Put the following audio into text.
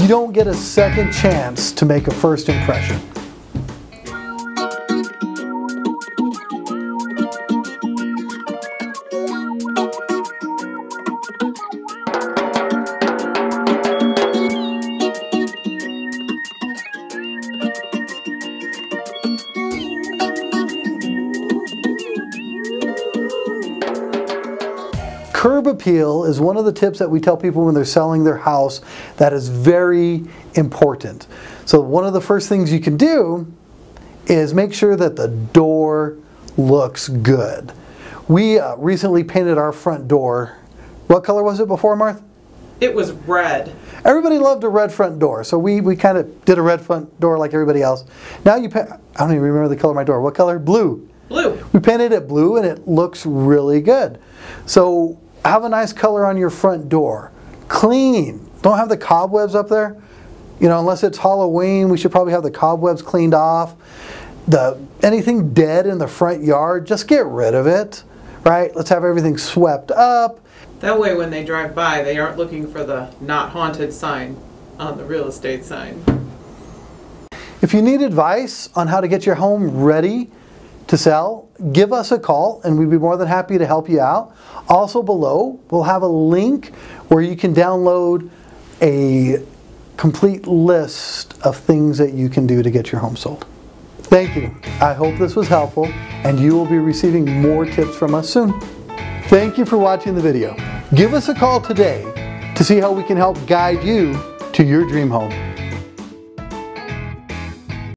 You don't get a second chance to make a first impression. Curb appeal is one of the tips that we tell people when they're selling their house that is very important. So one of the first things you can do is make sure that the door looks good. We recently painted our front door. What color was it before, Martha? It was red. Everybody loved a red front door, so we kind of did a red front door like everybody else. Now I don't even remember the color of my door. What color? Blue. Blue. We painted it blue and it looks really good. So have a nice color on your front door. Clean. Don't have the cobwebs up there. You know, unless it's Halloween, we should probably have the cobwebs cleaned off. Anything dead in the front yard, just get rid of it, right? Let's have everything swept up. That way when they drive by, they aren't looking for the not haunted sign on the real estate sign. If you need advice on how to get your home ready to sell, give us a call and we'd be more than happy to help you out. Also below, we'll have a link where you can download a complete list of things that you can do to get your home sold. Thank you. I hope this was helpful and you will be receiving more tips from us soon. Thank you for watching the video. Give us a call today to see how we can help guide you to your dream home.